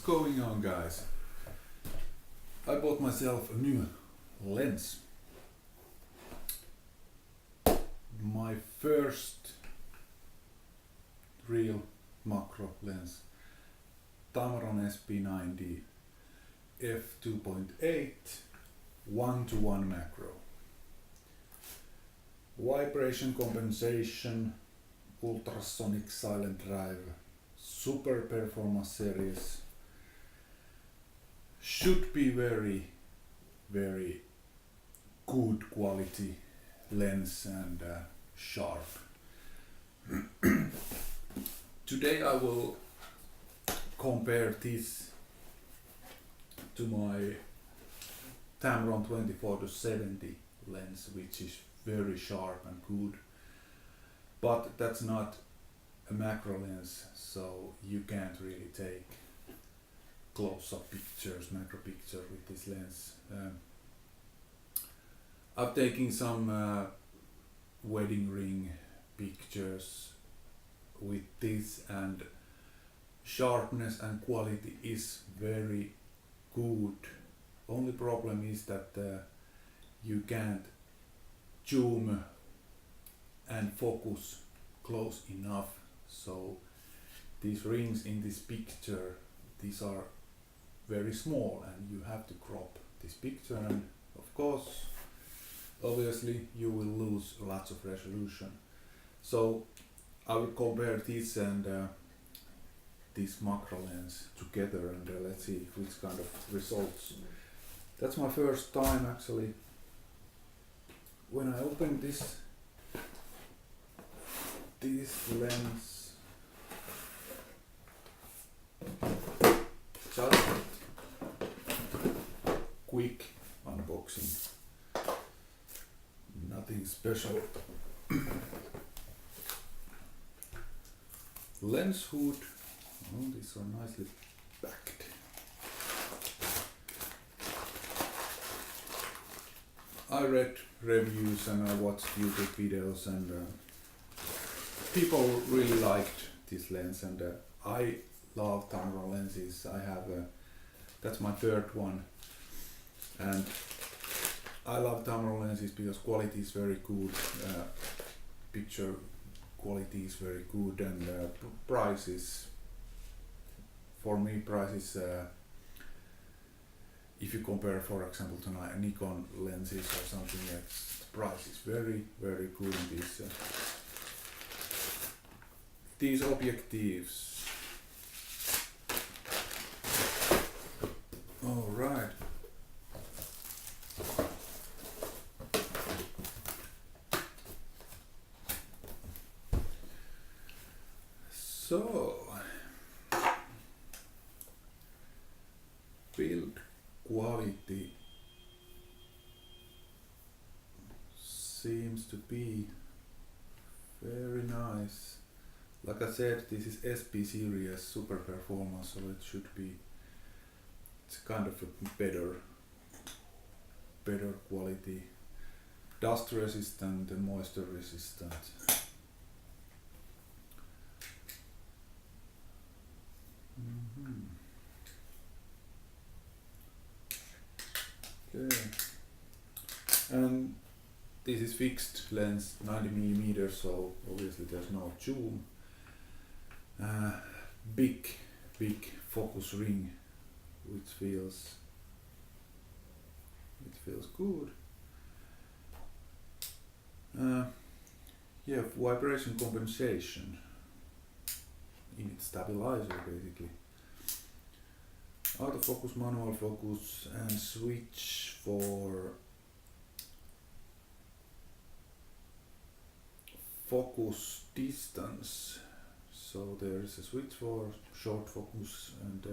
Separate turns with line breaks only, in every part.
going on, guys? I bought myself a new lens. My first real macro lens, Tamron SP90 F2.8 1:1 macro. Vibration compensation, ultrasonic silent drive, super performance series. Should be very good quality lens and sharp. Today I will compare this to my Tamron 24-70 lens, which is very sharp and good, but that's not a macro lens, so you can't really take close-up pictures, macro picture with this lens. I've taken some wedding ring pictures with this, and sharpness and quality is very good. Only problem is that you can't zoom and focus close enough, so these rings in this picture, these are very small and you have to crop this picture, and of course obviously you will lose lots of resolution. So I will compare this and this macro lens together, and let's see which kind of results. That's my first time actually. When I opened this lens, just quick unboxing, nothing special. Lens hood, oh, these are nicely packed. I read reviews and I watched YouTube videos, and people really liked this lens, and I love Tamron lenses. I have that's my third one, and I love Tamron lenses because quality is very good, picture quality is very good, and price is, for me, price is if you compare, for example, to Nikon lenses or something else, the price is very good in these objectives. All right. So, build quality seems to be very nice. Like I said, this is SP series super performance, so it should be, it's kind of a better quality, dust resistant and moisture resistant. Okay. And this is fixed lens, 90mm, so obviously there's no zoom. Big focus ring, which feels good. Yeah, vibration compensation in its stabilizer basically. Autofocus, manual focus, and switch for focus distance. So there is a switch for short focus and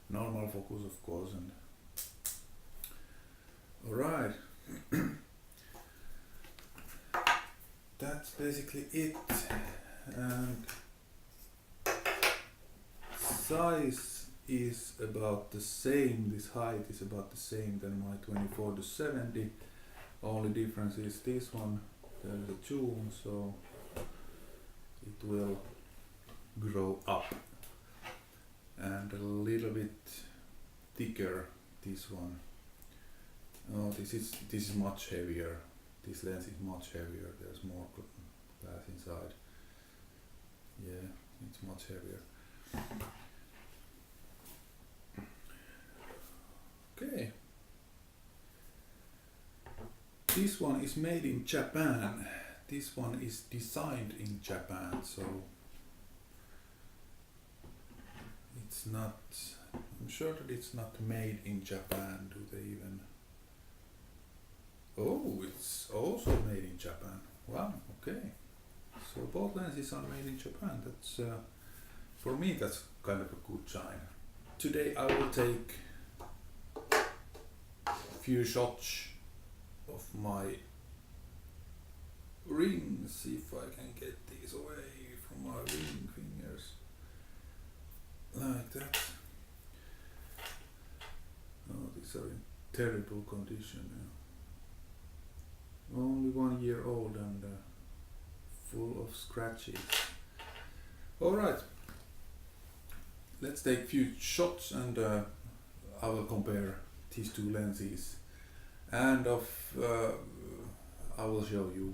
normal focus, of course. And alright, that's basically it. And size is about the same, this height is about the same than my 24-70. Only difference is this one, there is a zoom, so it will grow up, and a thicker, this one. Oh, this is much heavier. This lens is much heavier. There's more glass inside. Yeah, it's much heavier. Okay. This one is made in Japan. This one is designed in Japan, so it's not, I'm sure that it's not made in Japan. Do they even? Oh, it's also made in Japan. Wow, okay. So both lenses are made in Japan. That's, for me, that's kind of a good sign. Today I will take a few shots of my rings, see if I can get these away from my ring fingers. Like that. Oh, these are in terrible condition now. Only 1 year old and full of scratches. Alright, let's take a few shots and I will compare these two lenses, and I will show you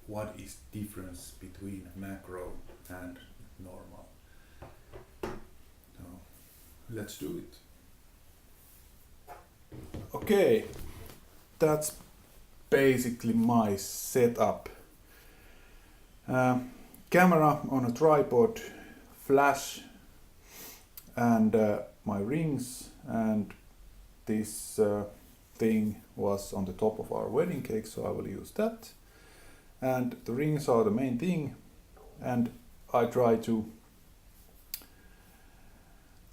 what is difference between macro and normal. So let's do it. Okay, that's basically my setup. Camera on a tripod, flash, and my rings, and this thing was on the top of our wedding cake, so I will use that. And the rings are the main thing, and I try to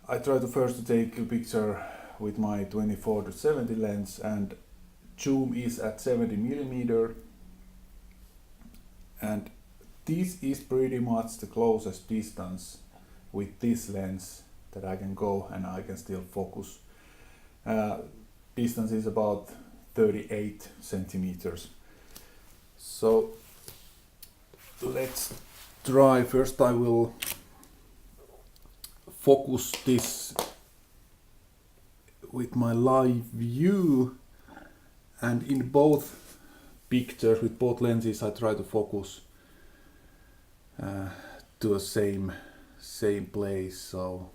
first to take a picture with my 24-70 lens, and zoom is at 70mm, and this is pretty much the closest distance with this lens that I can go, and I can still focus. Distance is about 38 centimeters. So let's try. First I will focus this with my live view, and in both pictures with both lenses I try to focus to a same place, so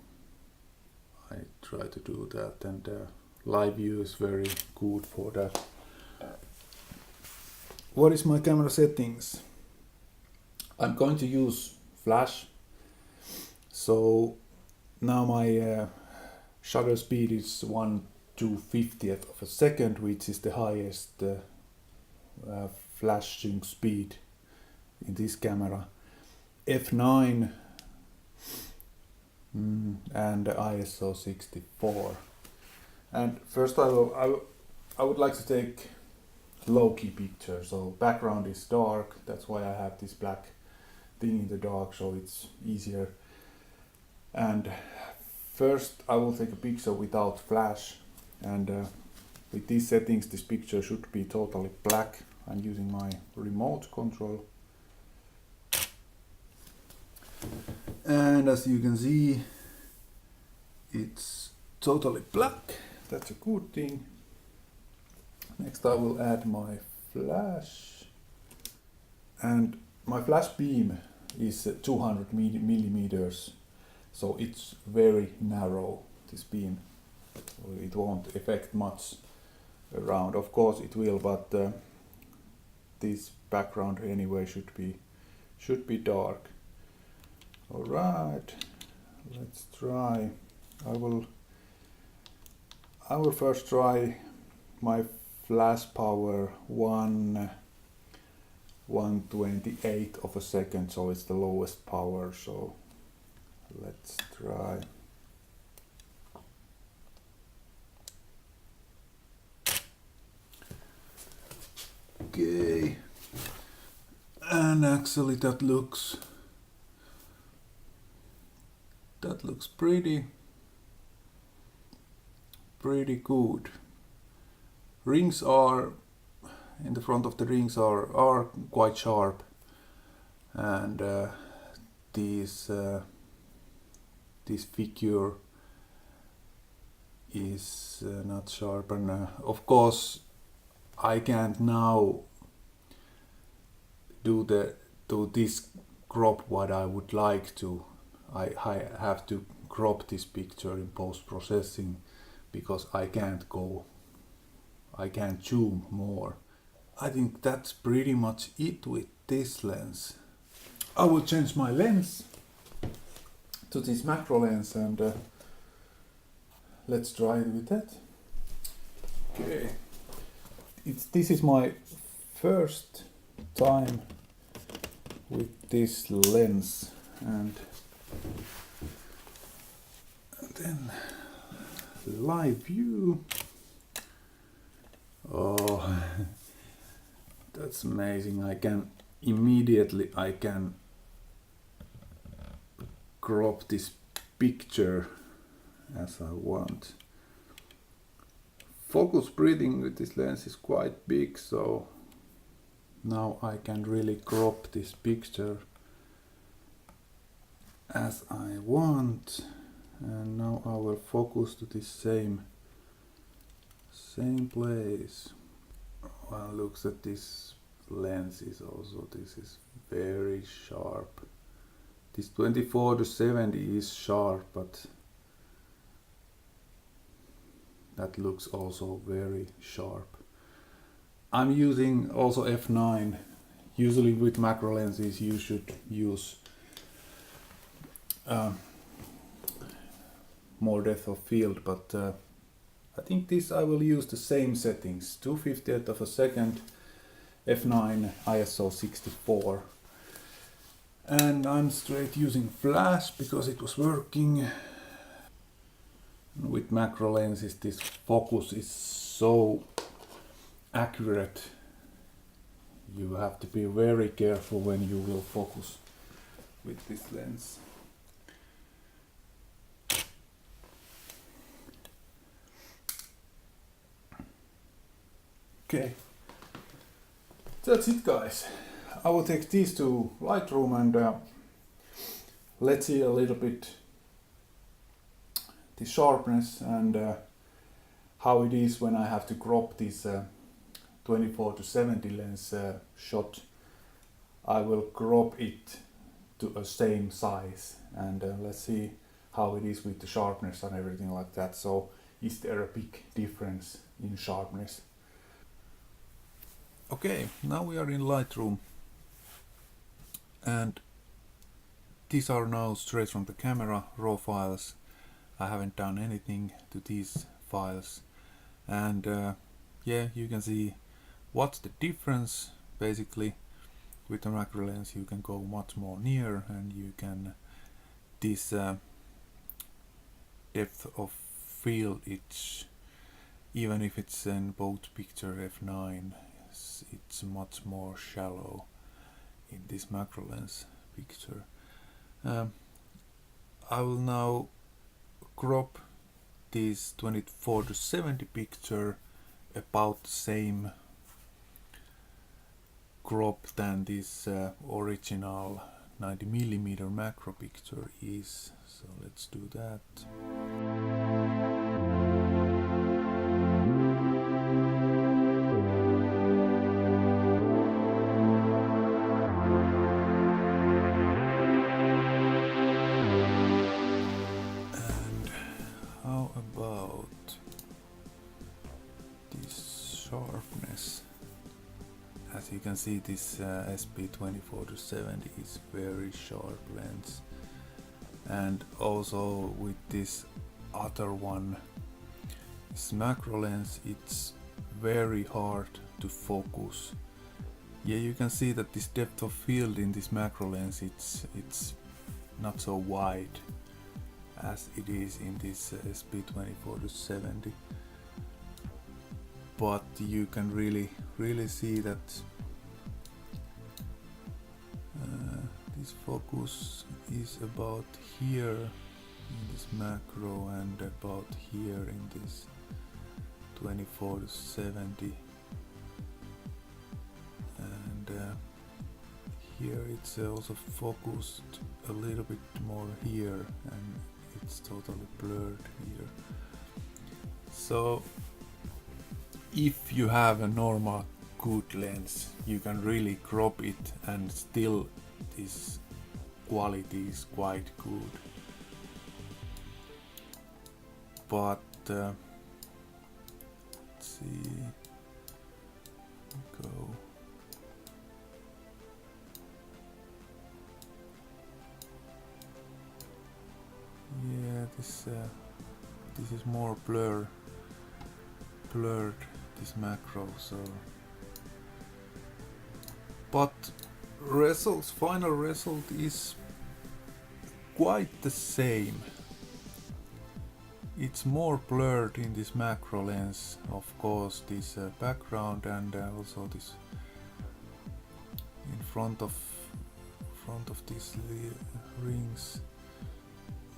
I try to do that, and live view is very good for that. What is my camera settings? I'm going to use flash, so now my shutter speed is 1/250th of a second, which is the highest flashing speed in this camera. F9 and ISO 64. And first I would like to take low-key picture. So background is dark, that's why I have this black thing in the dark, so it's easier. And first I will take a picture without flash, and with these settings this picture should be totally black. I'm using my remote control. And as you can see, it's totally black. That's a good thing. Next I will add my flash, and my flash beam is 200 millimeters, so it's very narrow, this beam, so it won't affect much around. Of course it will, but this background anyway should be dark. Alright, let's try. I will first try my flash power 1/128 of a second, so it's the lowest power, so let's try. Okay, and actually that looks pretty good. Rings are, in the front of the rings are quite sharp, and this figure is not sharp, and of course I can't now do this crop what I would like to. I have to crop this picture in post-processing because I can't zoom more. I think that's pretty much it with this lens. I will change my lens to this macro lens and let's try it with that. Okay, this is my first time with this lens, and then live view. Oh, that's amazing. I can crop this picture as I want. Focus breathing with this lens is quite big, so now I can really crop this picture as I want. And now I will focus to this same place. One looks at this lens is also, this is very sharp. This 24-70 is sharp, but that looks also very sharp. I'm using also f9. Usually with macro lenses you should use more depth of field, but I think this I will use the same settings, 2/50th of a second, f9, ISO 64, and I'm straight using flash because it was working. With macro lenses this focus is so accurate, you have to be very careful when you will focus with this lens. Okay, that's it guys. I will take these to Lightroom and let's see a little bit the sharpness and how it is when I have to crop this 24-70 lens shot. I will crop it to a same size and let's see how it is with the sharpness and everything like that. So is there a big difference in sharpness? Okay, now we are in Lightroom and these are now straight from the camera, raw files. I haven't done anything to these files, and yeah, you can see what's the difference. Basically with the macro lens you can go much more near, and you can this depth of field, even if it's in both picture f9, it's much more shallow in this macro lens picture. I will now crop this 24-70 picture about the same crop than this original 90mm macro picture is. So let's do that. How about this sharpness? As you can see, this SP24-70 is very sharp lens, and also with this other one, this macro lens, it's very hard to focus. Yeah, you can see that this depth of field in this macro lens, it's not so wide as it is in this SP24-70, but you can really see that this focus is about here in this macro and about here in this 24-70, and here it's also focused a little bit more here, and it's totally blurred here. So if you have a normal good lens, you can really crop it and still this quality is quite good. But let's see, go. Yeah, this is more blurred this macro, so but final result is quite the same. It's more blurred in this macro lens, of course, this background and also this in front of these rings.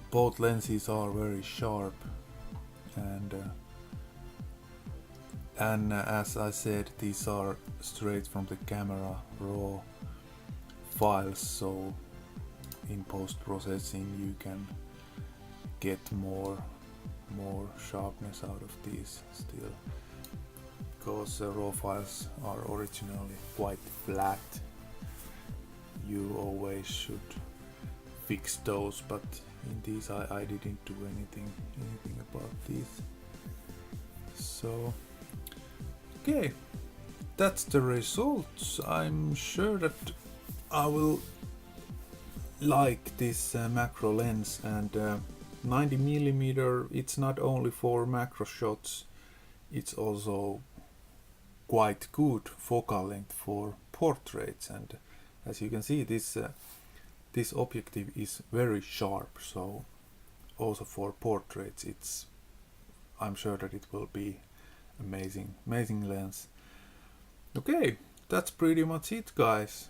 Both lenses are very sharp, and as I said, these are straight from the camera raw files, so in post-processing you can get more sharpness out of these still, because raw files are originally quite flat. You always should fix those, but in these I didn't do anything about these. So okay, that's the results. I'm sure that I will like this macro lens, and 90mm, it's not only for macro shots, it's also quite good focal length for portraits, and as you can see, this objective is very sharp, so also for portraits I'm sure that it will be amazing lens. Okay, that's pretty much it, guys.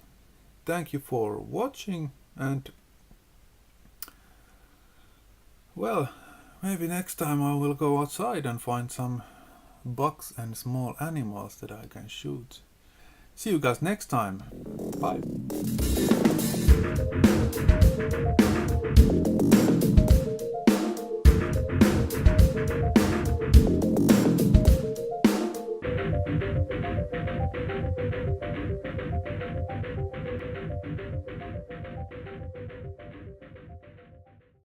Thank you for watching, and well, maybe next time I will go outside and find some bugs and small animals that I can shoot. See you guys next time. Bye.